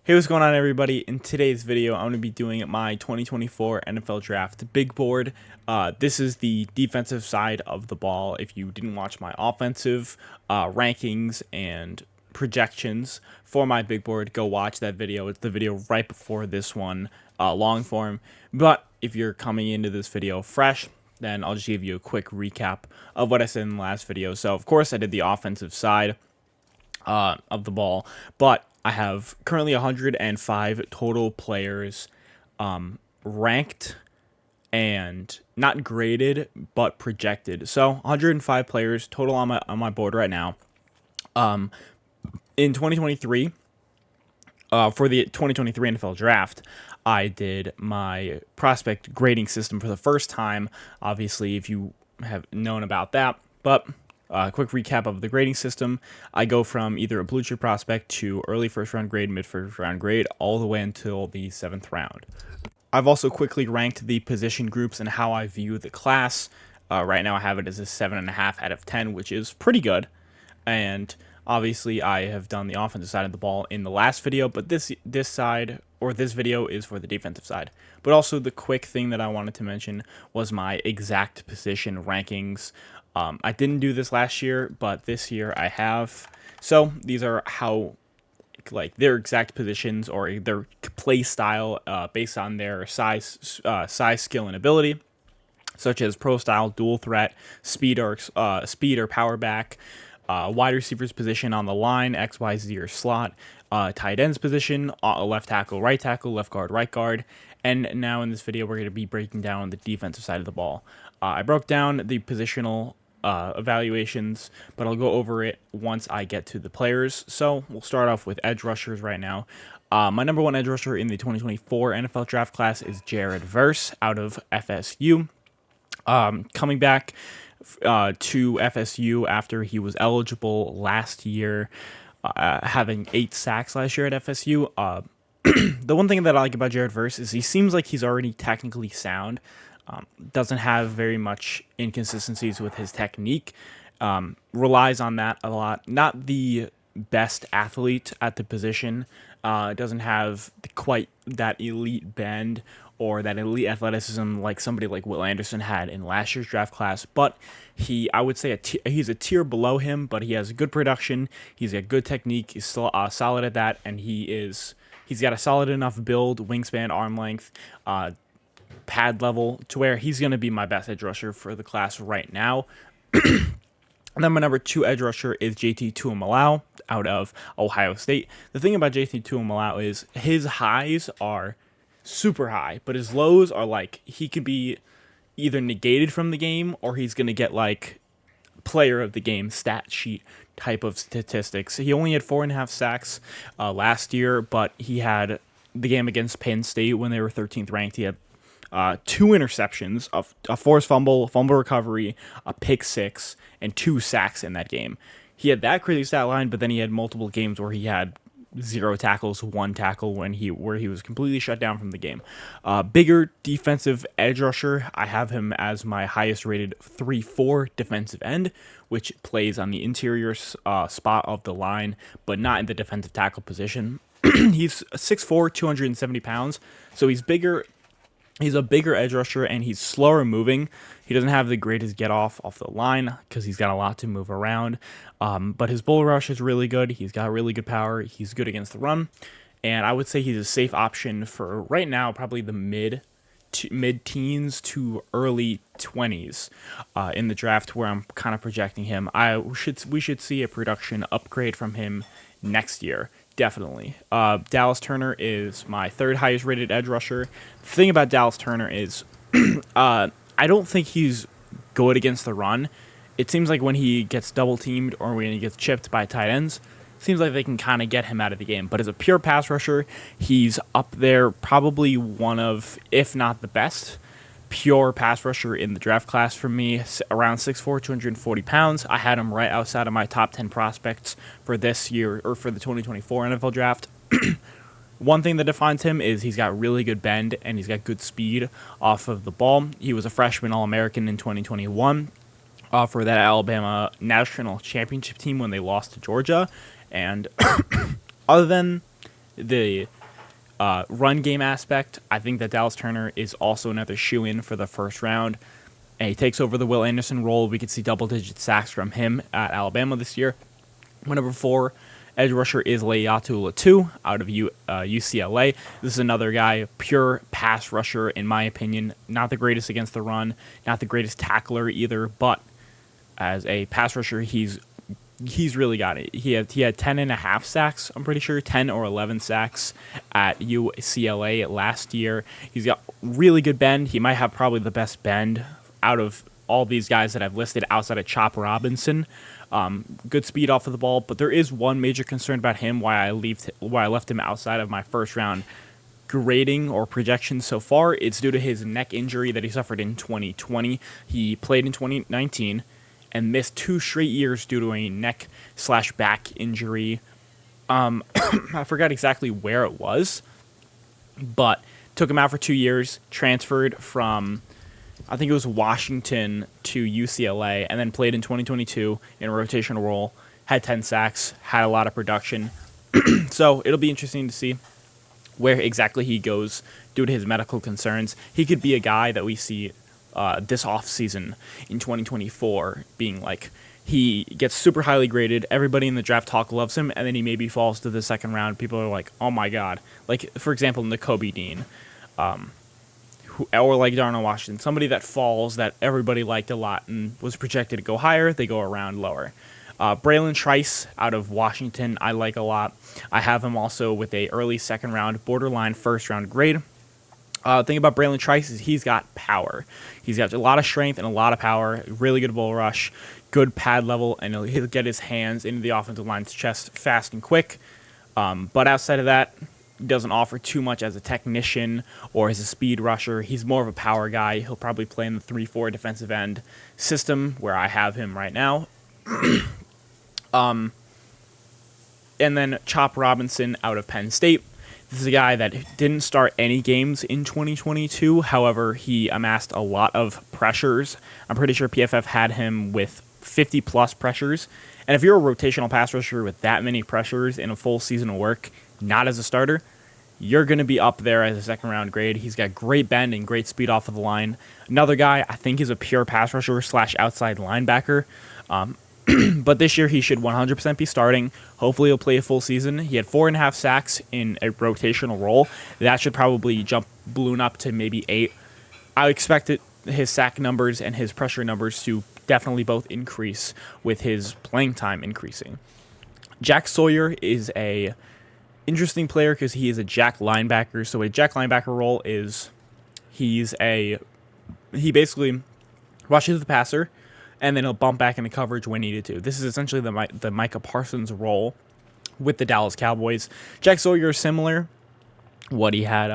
Hey, what's going on, everybody? In today's video, I'm going to be doing my 2024 NFL Draft Big Board. This is the defensive side of the ball. If you didn't watch my offensive rankings and projections for my Big Board, go watch that video. It's the video right before this one, long form. But if you're coming into this video fresh, then I'll just give you a quick recap of what I said in the last video. So, of course, I did the offensive side of the ball, but I have currently 105 total players ranked and not graded but projected. So 105 players total on my board right now. In 2023, for the 2023 NFL Draft, I did my prospect grading system for the first time. Obviously, if you have known about that, but quick recap of the grading system. I go from either a blue chip prospect to early first round grade, mid first round grade, all the way until the 7th round. I've also quickly ranked the position groups and how I view the class. Right now I have it as a 7.5 out of 10, which is pretty good. And obviously I have done the offensive side of the ball in the last video, but this video is for the defensive side. But also the quick thing that I wanted to mention was my exact position rankings. I didn't do this last year, but this year I have. So these are how, like, their exact positions or their play style based on their size, skill, and ability, such as pro style, dual threat, speed or power back, wide receivers position on the line, X, Y, Z, or slot, tight ends position, left tackle, left guard, right guard. And now in this video, we're going to be breaking down the defensive side of the ball. I broke down the positional evaluations, but I'll go over it once I get to the players. So we'll start off with edge rushers right now. My number one edge rusher in the 2024 NFL draft class is Jared Verse out of FSU. Coming back to FSU after he was eligible last year, having 8 sacks last year at FSU. The one thing that I like about Jared Verse is he seems like he's already technically sound. Doesn't have very much inconsistencies with his technique. Relies on that a lot. Not the best athlete at the position. Doesn't have quite that elite bend or that elite athleticism like somebody like Will Anderson had in last year's draft class. But I would say he's a tier below him, but he has good production. He's got good technique. He's still solid at that, and he's got a solid enough build, wingspan, arm length, pad level to where he's going to be my best edge rusher for the class right now. And then my number 2 edge rusher is JT Tuimoloau out of Ohio State. The thing about JT Tuimoloau is his highs are super high, but his lows are like he could be either negated from the game or he's going to get like player of the game stat sheet type of statistics. He only had 4.5 sacks last year, but he had the game against Penn State when they were 13th ranked. He had 2 interceptions, a forced fumble recovery, a pick 6, and 2 sacks in that game. He had that crazy stat line, but then he had multiple games where he had 0 tackles, 1 tackle where he was completely shut down from the game. Bigger defensive edge rusher, I have him as my highest rated 3-4 defensive end, which plays on the interior spot of the line, but not in the defensive tackle position. He's 6'4", 270 pounds, so he's bigger. He's a bigger edge rusher, and he's slower moving. He doesn't have the greatest get-off the line because he's got a lot to move around. But his bull rush is really good. He's got really good power. He's good against the run. And I would say he's a safe option for, right now, probably the mid-teens to early 20s in the draft where I'm kind of projecting him. We should see a production upgrade from him next year. Definitely. Dallas Turner is my 3rd highest rated edge rusher. The thing about Dallas Turner is I don't think he's good against the run. It seems like when he gets double teamed or when he gets chipped by tight ends, it seems like they can kind of get him out of the game. But as a pure pass rusher, he's up there, probably one of, if not the best, pure pass rusher in the draft class for me, around 6'4", 240 pounds. I had him right outside of my top 10 prospects for this year, or for the 2024 NFL draft. One thing that defines him is he's got really good bend and he's got good speed off of the ball. He was a freshman All-American in 2021 for that Alabama national championship team when they lost to Georgia. And other than the run game aspect, I think that Dallas Turner is also another shoe-in for the first round. And he takes over the Will Anderson role. We could see double-digit sacks from him at Alabama this year. My number 4 edge rusher is Leatu Latu out of UCLA. This is another guy, pure pass rusher, in my opinion. Not the greatest against the run, not the greatest tackler either, but as a pass rusher, he's really got it. He had 10.5 sacks, I'm pretty sure, 10 or 11 sacks at UCLA last year. He's got really good bend. He might have probably the best bend out of all these guys that I've listed outside of Chop Robinson. Good speed off of the ball, but there is one major concern about him why I left him outside of my first round grading or projection so far. It's due to his neck injury that he suffered in 2020. He played in 2019 and missed 2 straight years due to a neck/back injury. I forgot exactly where it was, but took him out for 2 years, transferred from, I think it was Washington to UCLA, and then played in 2022 in a rotational role, had 10 sacks, had a lot of production. So it'll be interesting to see where exactly he goes due to his medical concerns. He could be a guy that we see this offseason in 2024 being like, he gets super highly graded, everybody in the draft talk loves him, and then he maybe falls to the second round. People are like, oh my god. Like, for example, Nakobe Dean. Or like Darnell Washington, somebody that falls that everybody liked a lot and was projected to go higher, they go around lower. Braylon Trice out of Washington, I like a lot. I have him also with a early second round, borderline first round grade. Thing about Braylon Trice is he's got power. He's got a lot of strength and a lot of power, really good bull rush, good pad level, and he'll get his hands into the offensive line's chest fast and quick. But outside of that, doesn't offer too much as a technician or as a speed rusher. He's more of a power guy. He'll probably play in the 3-4 defensive end system where I have him right now. And then Chop Robinson out of Penn State. This is a guy that didn't start any games in 2022. However, he amassed a lot of pressures. I'm pretty sure PFF had him with 50-plus pressures. And if you're a rotational pass rusher with that many pressures in a full season of work, not as a starter, you're going to be up there as a second-round grade. He's got great bend and great speed off of the line. Another guy, I think, is a pure pass rusher / outside linebacker. But this year he should 100% be starting. Hopefully he'll play a full season. He had 4.5 sacks in a rotational role. That should probably balloon up to maybe 8. I expect his sack numbers and his pressure numbers to definitely both increase with his playing time increasing. Jack Sawyer is a interesting player because he is a jack linebacker. So a jack linebacker role is he basically rushes the passer and then he'll bump back into coverage when needed to. This is essentially the Micah Parsons role with the Dallas Cowboys. Jack Sawyer is similar. He had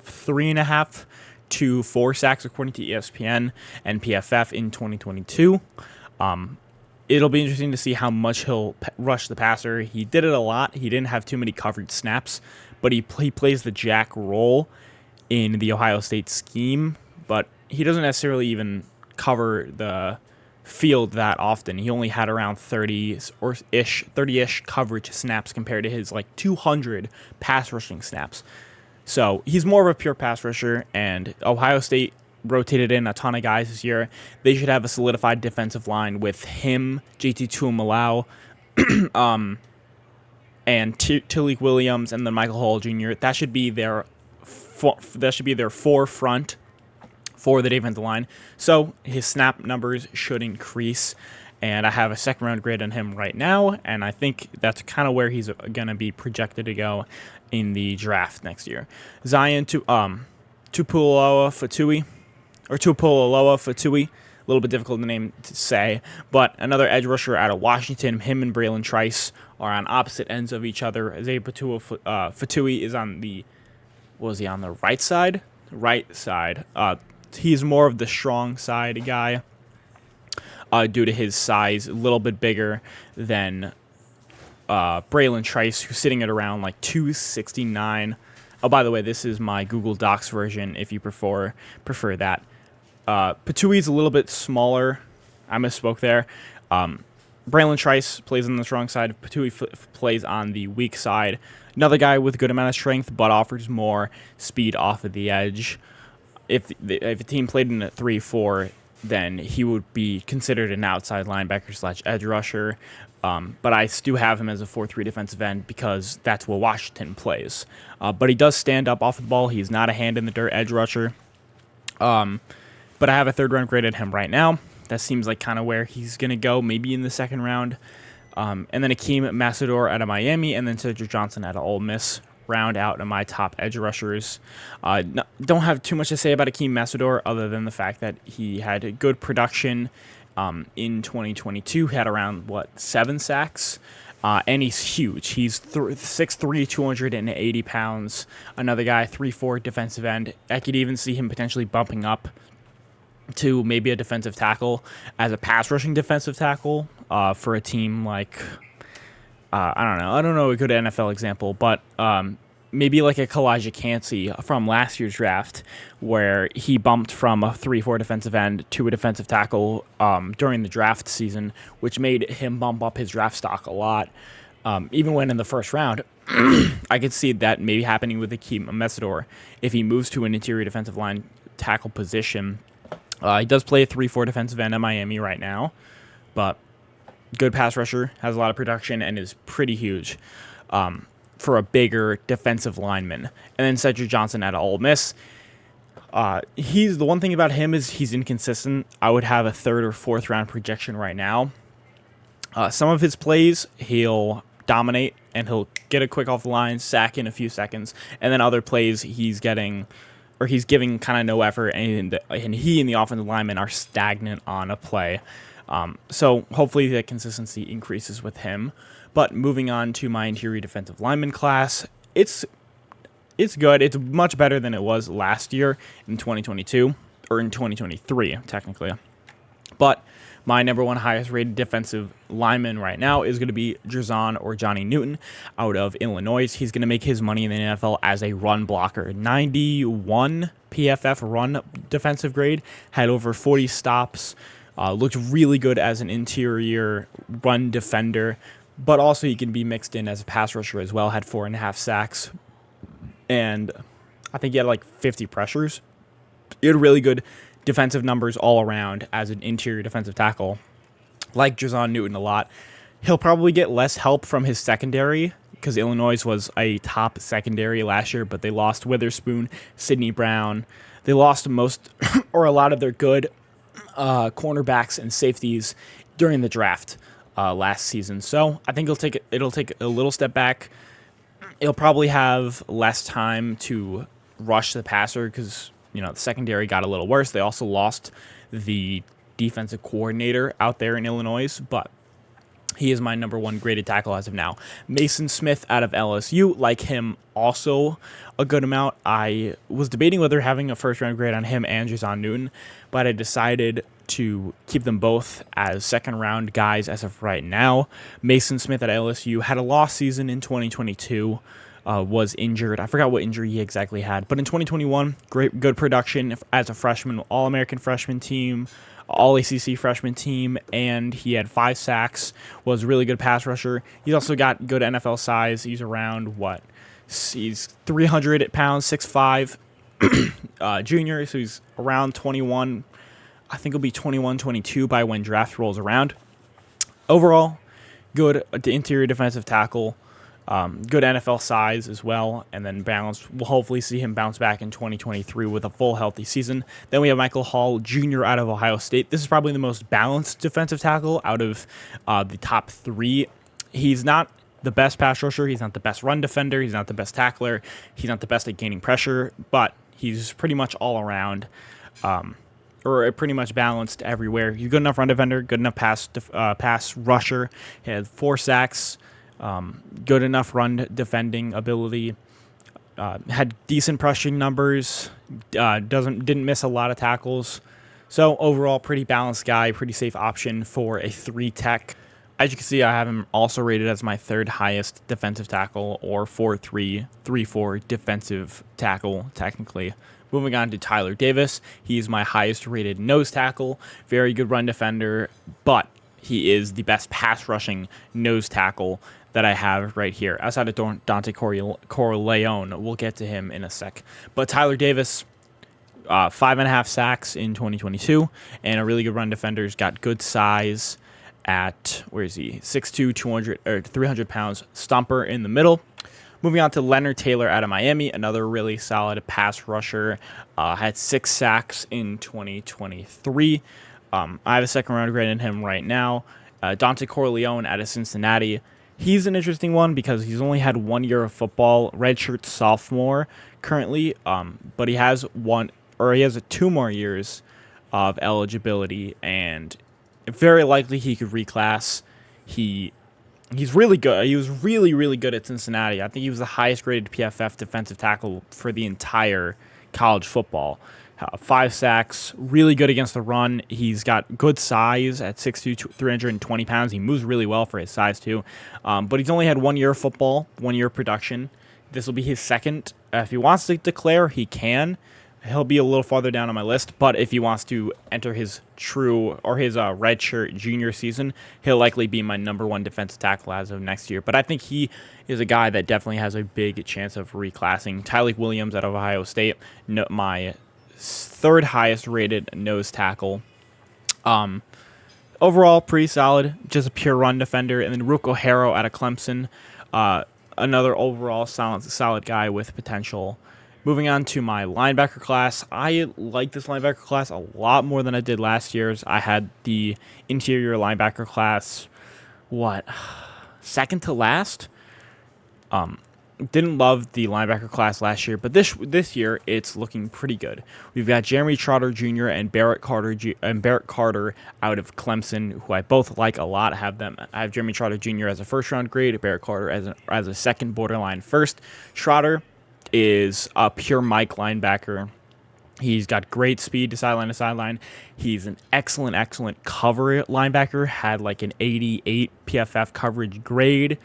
3.5 to 4 sacks according to ESPN and PFF in 2022. It'll be interesting to see how much he'll rush the passer. He did it a lot. He didn't have too many covered snaps, but he plays the jack role in the Ohio State scheme, but he doesn't necessarily even cover the field that often. He only had around 30-ish coverage snaps compared to his 200 pass rushing snaps. So he's more of a pure pass rusher, and Ohio State rotated in a ton of guys this year. They should have a solidified defensive line with him, JT Tuimalau, and Talik Williams, and then Michael Hall Jr. That should be their forefront for the defensive line. So his snap numbers should increase, and I have a second round grade on him right now, and I think that's kind of where he's going to be projected to go in the draft next year. Zion Tupulaloa Fatui, a little bit difficult to name to say, but another edge rusher out of Washington. Him and Braylon Trice are on opposite ends of each other. Isaiah Fatui is on the right side? Right side. He's more of the strong side guy due to his size, a little bit bigger than Braylon Trice, who's sitting at around 269. Oh, by the way, this is my Google Docs version if you prefer that. Patui's a little bit smaller. I misspoke there. Braylon Trice plays on the strong side. Patui plays on the weak side. Another guy with a good amount of strength, but offers more speed off of the edge. If a team played in a 3-4, then he would be considered an outside linebacker / edge rusher. But I do have him as a 4-3 defensive end because that's what Washington plays. But he does stand up off the ball. He's not a hand in the dirt edge rusher. But I have a 3rd round grade at him right now. That seems like kind of where he's going to go, maybe in the 2nd round. And then Akeem Massador out of Miami, and then Cedric Johnson out of Ole Miss round out of my top edge rushers. Don't have too much to say about Akeem Massador other than the fact that he had a good production in 2022. He had around, 7 sacks? And he's huge. He's 6'3", 280 pounds. Another guy, 3-4 defensive end. I could even see him potentially bumping up to maybe a defensive tackle as a pass rushing defensive tackle for a team like, I don't know a good NFL example, but maybe like a Kalijah Cansey from last year's draft, where he bumped from a 3-4 defensive end to a defensive tackle during the draft season, which made him bump up his draft stock a lot. Even when in the 1st round, I could see that maybe happening with Akeem Massador if he moves to an interior defensive line tackle position. He does play a 3-4 defensive end at Miami right now, but good pass rusher, has a lot of production, and is pretty huge for a bigger defensive lineman. And then Cedric Johnson out of Ole Miss. The one thing about him is he's inconsistent. I would have a 3rd or 4th round projection right now. Some of his plays, he'll dominate, and he'll get a quick off the line, sack in a few seconds, and then other plays he's giving kind of no effort, and he and the offensive lineman are stagnant on a play. So hopefully the consistency increases with him. But moving on to my interior defensive lineman class, it's good. It's much better than it was last year in 2022, or in 2023, technically. But my number 1 highest rated defensive lineman right now is going to be Drazan or Johnny Newton out of Illinois. He's going to make his money in the NFL as a run blocker. 91 PFF run defensive grade, had over 40 stops, looked really good as an interior run defender, but also he can be mixed in as a pass rusher as well. Had 4.5 sacks, and I think he had like 50 pressures. He had really good defensive numbers all around as an interior defensive tackle. Like Drazan Newton a lot. He'll probably get less help from his secondary because Illinois was a top secondary last year, but they lost Witherspoon, Sidney Brown. They lost most or a lot of their good cornerbacks and safeties during the draft last season. So I think it'll take a little step back. He'll probably have less time to rush the passer because the secondary got a little worse. They also lost the defensive coordinator out there in Illinois, but he is my number 1 graded tackle as of now. Mason Smith out of LSU, like him, also a good amount. I was debating whether having a 1st round grade on him and Drazan Newton, but I decided to keep them both as 2nd round guys as of right now. Mason Smith at LSU had a lost season in 2022. Was injured. I forgot what injury he exactly had. But in 2021, good production as a freshman, All-American freshman team, All-ACC freshman team, and he had 5 sacks, was a really good pass rusher. He's also got good NFL size. He's around, he's 300 pounds, 6'5", junior, so he's around 21. I think he'll be 21, 22 by when draft rolls around. Overall, good interior defensive tackle. Good NFL size as well, and then balance. We'll hopefully see him bounce back in 2023 with a full healthy season. Then we have Michael Hall Jr. out of Ohio State. This is probably the most balanced defensive tackle out of the top 3. He's not the best pass rusher. He's not the best run defender. He's not the best tackler. He's not the best at gaining pressure, but he's pretty much all around, or pretty much balanced everywhere. He's good enough run defender, good enough pass rusher. He had 4 sacks. Good enough run defending ability, had decent pressuring numbers, didn't miss a lot of tackles. So overall, pretty balanced guy, pretty safe option for a 3 tech. As you can see, I have him also rated as my 3rd highest defensive tackle, or 4-3, 3-4 defensive tackle, technically. Moving on to Tyler Davis. He's my highest rated nose tackle, very good run defender, but he is the best pass rushing nose tackle that I have right here, outside of Dante Corleone. We'll get to him in a sec. But Tyler Davis, 5.5 sacks in 2022, and a really good run defender. He's got good size at, where is he? 6'2", 200 or 300 pounds, stomper in the middle. Moving on to Leonard Taylor out of Miami, another really solid pass rusher. Had 6 sacks in 2023. I have a second round grade in him right now. Dante Corleone out of Cincinnati. He's an interesting one because he's only had 1 year of football, redshirt sophomore currently, but he has 2 more years of eligibility, and very likely he could reclass. He's really good. He was really, really good at Cincinnati. I think he was the highest graded PFF defensive tackle for the entire college football. 5 sacks, really good against the run. He's got good size at 6'2", 320 pounds. He moves really well for his size too. But he's only had 1 year of football, 1 year of production. This will be his second. If he wants to declare, he can. He'll be a little farther down on my list, but if he wants to enter his redshirt junior season, he'll likely be my number 1 defensive tackle as of next year. But I think he is a guy that definitely has a big chance of reclassing. Tyleik Williams out of Ohio State, my 3rd highest rated nose tackle. Overall, pretty solid, just a pure run defender. And then Ruko Harrow out of Clemson, another overall solid guy with potential. Moving on to my linebacker class, I like this linebacker class a lot more than I did last year's. I had the interior linebacker class, second to last? Didn't love the linebacker class last year, but this year it's looking pretty good. We've got Jeremy Trotter Jr. and Barrett Carter out of Clemson, who I both like a lot. I have Jeremy Trotter Jr. as a first round grade, Barrett Carter as a second, borderline first. Trotter is a pure Mike linebacker. He's got great speed to sideline. He's an excellent cover linebacker. Had like an 88 PFF coverage grade.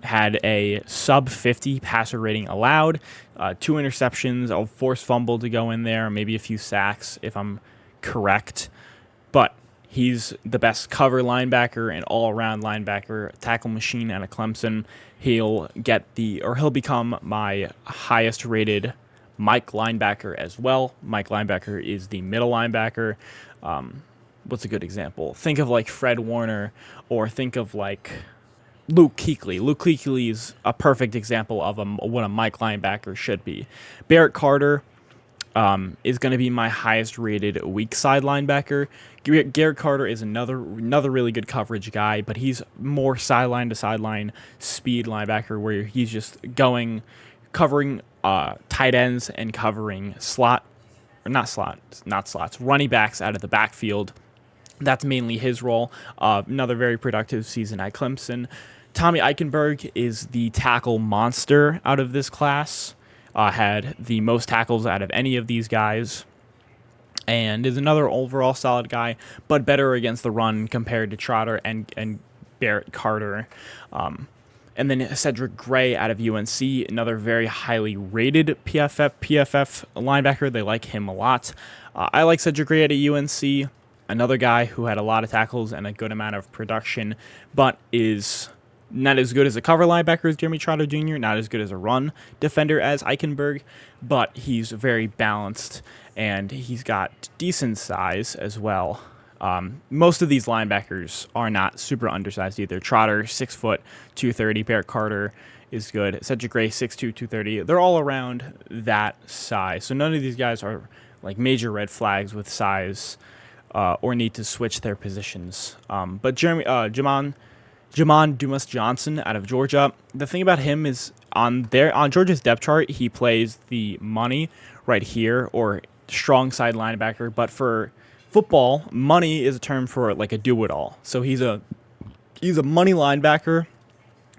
Had a sub 50 passer rating allowed. 2 interceptions, a forced fumble to go in there, maybe a few sacks if I'm correct. But he's the best cover linebacker and all-around linebacker, tackle machine out of Clemson. He'll become my highest-rated Mike linebacker as well. Mike linebacker is the middle linebacker. What's a good example? Think of like Fred Warner, or think of like Luke Kuechly. Luke Kuechly is a perfect example of what a Mike linebacker should be. Barrett Carter is going to be my highest rated weak side linebacker. Garrett Carter is another really good coverage guy, but he's more sideline to sideline speed linebacker, where he's just covering tight ends and covering running backs out of the backfield. That's mainly his role. Another very productive season at Clemson. Tommy Eichenberg is the tackle monster out of this class. Had the most tackles out of any of these guys, and is another overall solid guy, but better against the run compared to Trotter and Barrett Carter. And then Cedric Gray out of UNC, another very highly rated PFF linebacker. They like him a lot. I like Cedric Gray out of UNC, another guy who had a lot of tackles and a good amount of production, but is not as good as a cover linebacker as Jeremy Trotter Jr., not as good as a run defender as Eichenberg, but he's very balanced, and he's got decent size as well. Most of these linebackers are not super undersized either. Trotter, 6 foot, 230. Barrett Carter is good. Cedric Gray, 6'2", 230. They're all around that size. So none of these guys are like major red flags with size or need to switch their positions. But Jamon Dumas Johnson out of Georgia. The thing about him is on Georgia's depth chart, he plays the money right here, or strong side linebacker. But for football, money is a term for like a do-it-all. So he's a money linebacker,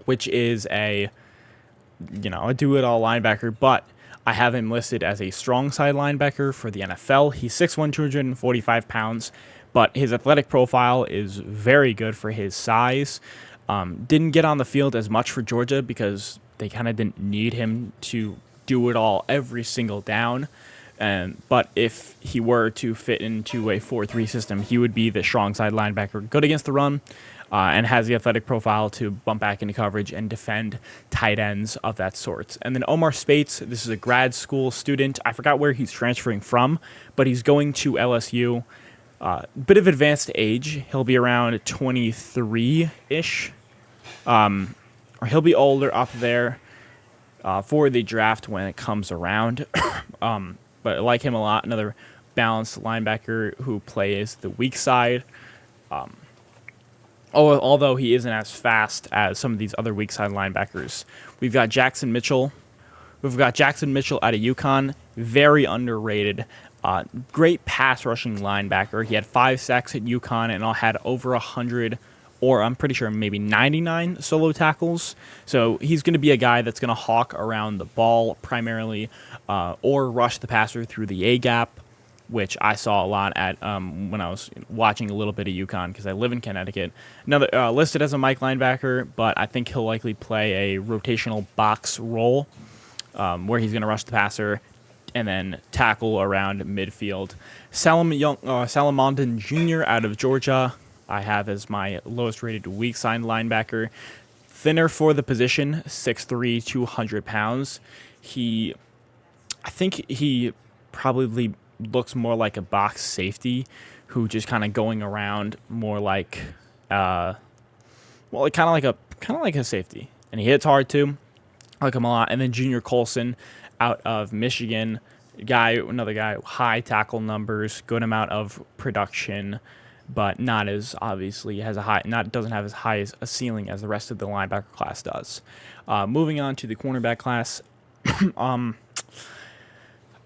which is a do-it-all linebacker. But I have him listed as a strong side linebacker for the NFL. He's 6'1", 245 pounds. But his athletic profile is very good for his size. Didn't get on the field as much for Georgia because they kind of didn't need him to do it all every single down. But if he were to fit into a 4-3 system, he would be the strong side linebacker. Good against the run. and has the athletic profile to bump back into coverage and defend tight ends of that sort. And then Omar Spates, this is a grad school student. I forgot where he's transferring from, but he's going to LSU. Bit of advanced age. He'll be around 23-ish. Or he'll be older up there for the draft when it comes around. But I like him a lot. Another balanced linebacker who plays the weak side. Although he isn't as fast as some of these other weak side linebackers. We've got Jackson Mitchell. We've got Jackson Mitchell out of UConn. Very underrated. Great pass rushing linebacker. He had 5 sacks at UConn and had over 100, or I'm pretty sure maybe 99 solo tackles. So he's going to be a guy that's going to hawk around the ball primarily, or rush the passer through the A gap, which I saw a lot at when I was watching a little bit of UConn because I live in Connecticut. Another listed as a Mike linebacker, but I think he'll likely play a rotational box role where he's going to rush the passer and then tackle around midfield. Salamondon Jr. out of Georgia, I have as my lowest rated weak side linebacker. Thinner for the position, 6'3", 200 pounds. I think he probably looks more like a box safety who just kind of going around more like, kind of like a safety. And he hits hard too. I like him a lot. And then Junior Colson out of Michigan, another guy, high tackle numbers, good amount of production, but not as obviously doesn't have as high as a ceiling as the rest of the linebacker class does. Moving on to the cornerback class,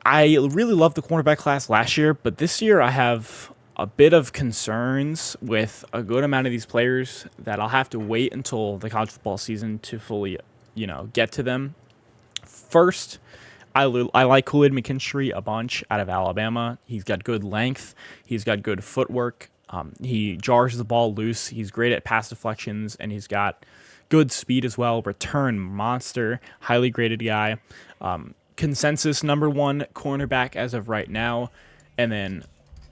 I really loved the cornerback class last year, but this year I have a bit of concerns with a good amount of these players that I'll have to wait until the college football season to fully, get to them. First, I like Kool-Aid McKinstry a bunch out of Alabama. He's got good length. He's got good footwork. He jars the ball loose. He's great at pass deflections, and he's got good speed as well. Return monster, highly graded guy. Consensus #1 cornerback as of right now. And then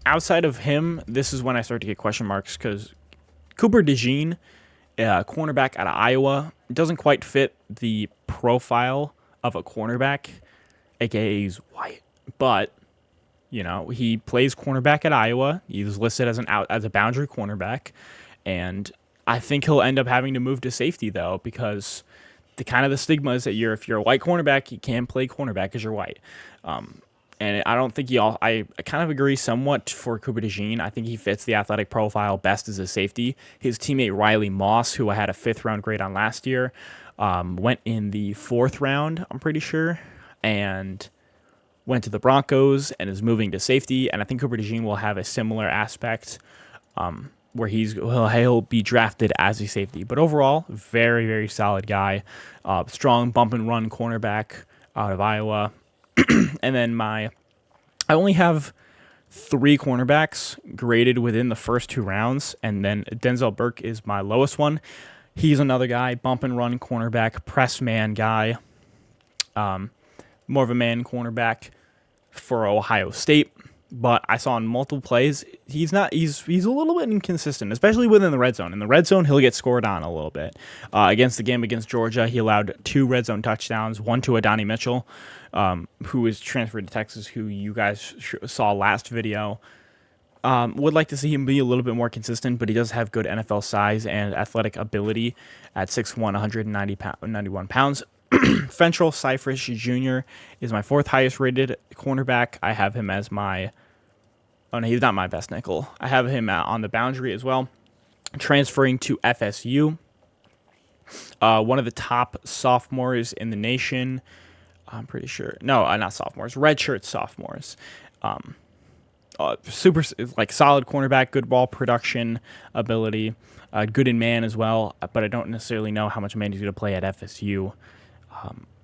outside of him, this is when I start to get question marks because Cooper DeJean, cornerback out of Iowa, doesn't quite fit the profile of a cornerback, aka he's white. But he plays cornerback at Iowa. He's listed as a boundary cornerback, and I think he'll end up having to move to safety though because the stigma is that if you're a white cornerback, you can't play cornerback because you're white. And I don't think I kind of agree somewhat for Cooper DeJean. I think he fits the athletic profile best as a safety. His teammate Riley Moss, who I had a 5th round grade on last year, went in the 4th round, I'm pretty sure, and went to the Broncos and is moving to safety. And I think Cooper DeJean will have a similar aspect where he'll be drafted as a safety. But overall, very, very solid guy. Strong bump and run cornerback out of Iowa. And then I only have 3 cornerbacks graded within the first 2 rounds, and then Denzel Burke is my lowest one. He's another guy, bump and run cornerback, press man guy, more of a man cornerback for Ohio State. But I saw in multiple plays, he's a little bit inconsistent, especially within the red zone. In the red zone, he'll get scored on a little bit. Against Georgia, he allowed 2 red zone touchdowns, one to Adonai Mitchell, who is transferred to Texas, who you guys saw last video. Would like to see him be a little bit more consistent, but he does have good NFL size and athletic ability at 6'1", 191 pounds. Fentrell Cypress Jr. is my 4th highest rated cornerback. I have him as he's not my best nickel. I have him on the boundary as well. Transferring to FSU. One of the top sophomores in the nation. I'm pretty sure. No, not sophomores. Redshirt sophomores. Super solid cornerback, good ball production ability, good in man as well. But I don't necessarily know how much man he's going to play at FSU.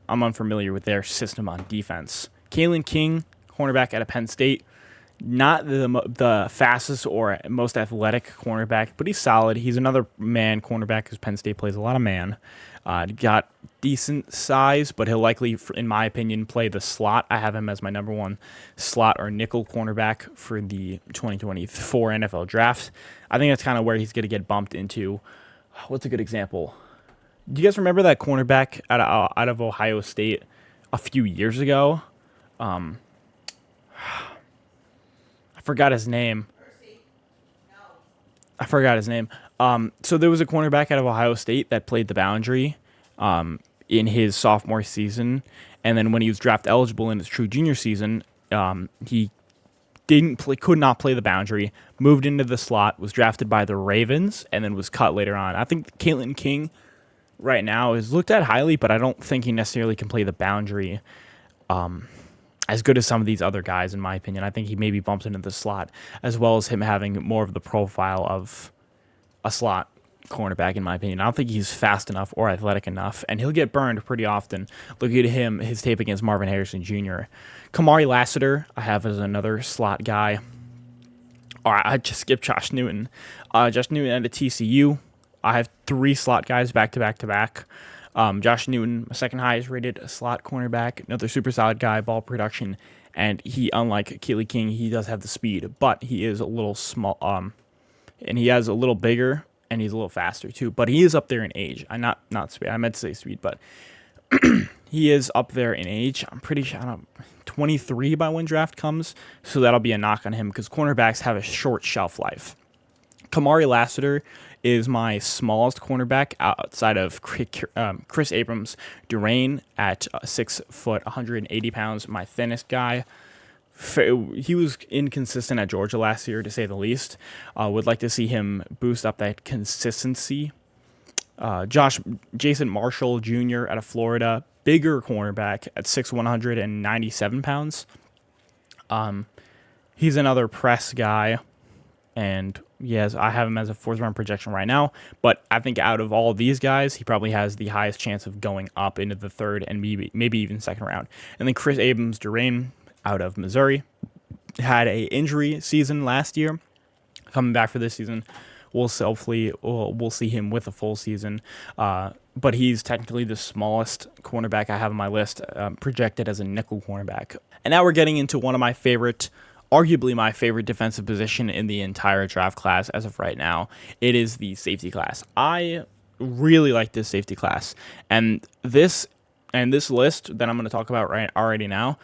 I'm unfamiliar with their system on defense. Kalen King, cornerback out of Penn State. Not the fastest or most athletic cornerback, but he's solid. He's another man cornerback because Penn State plays a lot of man. Got decent size, but he'll likely, in my opinion, play the slot. I have him as my number one slot or nickel cornerback for the 2024 NFL draft. I think that's kind of where he's going to get bumped into. What's a good example? Do you guys remember that cornerback out of Ohio State a few years ago? I forgot his name. So there was a cornerback out of Ohio State that played the boundary in his sophomore season, and then when he was draft eligible in his true junior season, he could not play the boundary, moved into the slot, was drafted by the Ravens, and then was cut later on. I think Caitlin King right now is looked at highly, but I don't think he necessarily can play the boundary as good as some of these other guys, in my opinion. I think he maybe bumps into the slot, as well as him having more of the profile of a slot cornerback, in my opinion. I don't think he's fast enough or athletic enough, and he'll get burned pretty often. Look at his tape against Marvin Harrison Jr. Kamari Lassiter, I have as another slot guy. All right, I just skipped Josh Newton. Josh Newton at TCU. I have 3 slot guys back to back to back. Josh Newton, my second highest rated slot cornerback, another super solid guy, ball production, and he, unlike Keely King, he does have the speed, but he is a little small, and he has a little bigger, and he's a little faster too. But he is up there in age. Not speed. I meant to say speed, but he is up there in age. I'm pretty sure 23 by when draft comes, so that'll be a knock on him because cornerbacks have a short shelf life. Kamari Lassiter is my smallest cornerback outside of Chris Abrams Durain at 6 foot, 180 pounds. My thinnest guy. He was inconsistent at Georgia last year, to say the least. Would like to see him boost up that consistency. Jason Marshall Jr. out of Florida, bigger cornerback at 6'1", 197 pounds. He's another press guy, and yes, I have him as a 4th round projection right now. But I think out of all of these guys, he probably has the highest chance of going up into the 3rd and maybe even 2nd round. And then Chris Abrams Durain out of Missouri had a injury season last year. Coming back for this season, we'll see him with a full season. But he's technically the smallest cornerback I have on my list, projected as a nickel cornerback. And now we're getting into one of my favorite, arguably my favorite defensive position in the entire draft class as of right now. It is the safety class. I really like this safety class. And this list that I'm going to talk about already now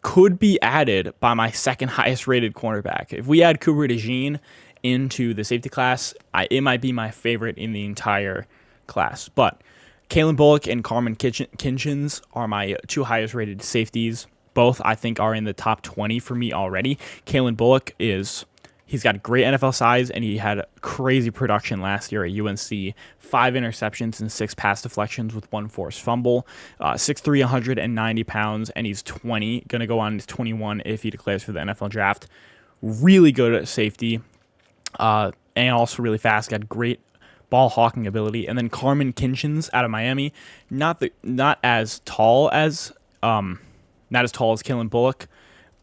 could be added by my second highest rated cornerback. If we add Cooper DeJean into the safety class, it might be my favorite in the entire class. But Kalen Bullock and Carmen Kinchins are my 2 highest rated safeties. Both, I think, are in the top 20 for me already. Kalen Bullock he's got great NFL size, and he had crazy production last year at UNC. 5 interceptions and 6 pass deflections with 1 forced fumble. 6'3", 190 pounds, and he's 20. Going to go on to 21 if he declares for the NFL draft. Really good at safety, and also really fast. Got great ball hawking ability. And then Carmen Kinchins out of Miami, not as tall as Kalen Bullock,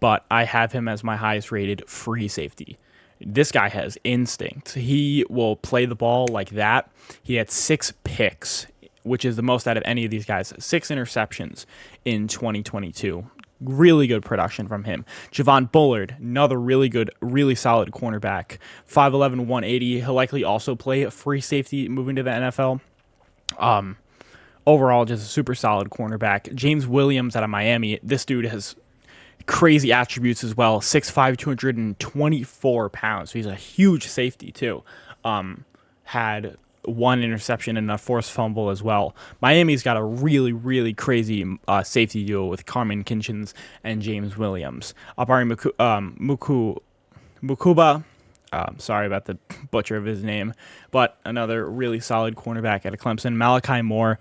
but I have him as my highest rated free safety. This guy has instinct. He will play the ball like that. He had 6 picks, which is the most out of any of these guys. 6 interceptions in 2022. Really good production from him. Javon Bullard, another really good, really solid cornerback. 5'11", 180. He'll likely also play a free safety moving to the NFL. Overall, just a super solid cornerback. James Williams out of Miami. This dude has crazy attributes as well. 6'5", 224 pounds. So he's a huge safety too. Had 1 interception and a forced fumble as well. Miami's got a really, really crazy safety duo with Carmen Kinchins and James Williams. Abari Mukuba. Sorry about the butcher of his name, but another really solid cornerback out of Clemson. Malachi Moore.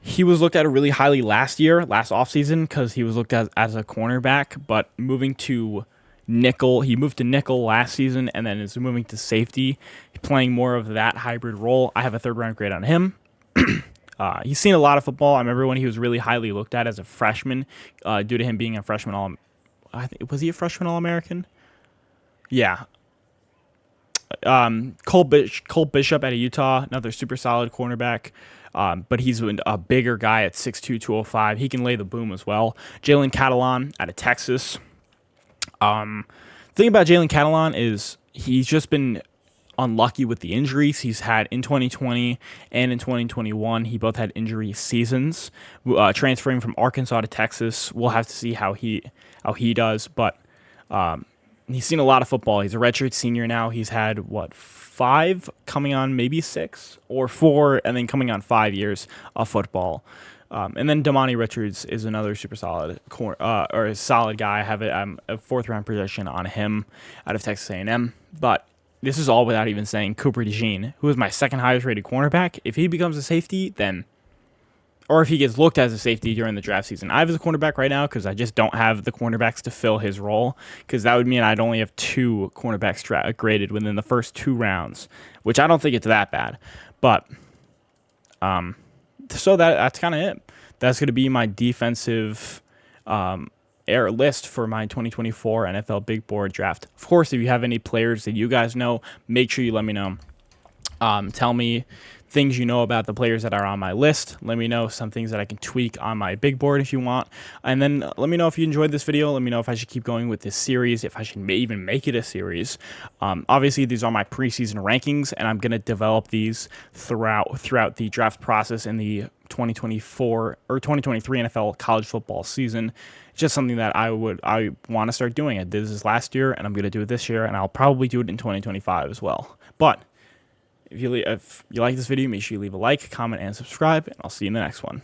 He was looked at really highly last offseason, because he was looked at as a cornerback, but he moved to nickel last season, and then is moving to safety, playing more of that hybrid role. I have a 3rd round grade on him. He's seen a lot of football. I remember when he was really highly looked at as a freshman, due to him being a freshman I think, was he a freshman All-American? Yeah. Cole Bishop out of Utah, another super solid cornerback. But he's a bigger guy at 6'2", 205. He can lay the boom as well. Jalen Catalon out of Texas. Thing about Jalen Catalon is he's just been unlucky with the injuries he's had in 2020 and in 2021. He both had injury seasons. Transferring from Arkansas to Texas, we'll have to see how he does. But he's seen a lot of football. He's a redshirt senior now. He's had 5, coming on maybe 6 or 4, and then coming on 5 years of football. And then Damani Richards is another super solid or a solid guy. I have a 4th round projection on him out of Texas A&M. But this is all without even saying Cooper DeJean, who is my 2nd highest rated cornerback. If he becomes a safety, then, or if he gets looked as a safety during the draft season. I have a cornerback right now because I just don't have the cornerbacks to fill his role, because that would mean I'd only have 2 cornerbacks graded within the first 2 rounds, which I don't think it's that bad. But so that's kind of it. That's going to be my defensive air list for my 2024 NFL Big Board Draft. Of course, if you have any players that you guys know, make sure you let me know. Tell me things you know about the players that are on my list. Let me know some things that I can tweak on my big board if you want. And then let me know if you enjoyed this video. Let me know if I should keep going with this series, if I should even make it a series. Obviously, these are my preseason rankings, and I'm going to develop these throughout the draft process in the 2024 or 2023 NFL college football season. It's just something that I want to start doing. I did this last year, and I'm going to do it this year, and I'll probably do it in 2025 as well. But if you like this video, make sure you leave a like, comment, and subscribe, and I'll see you in the next one.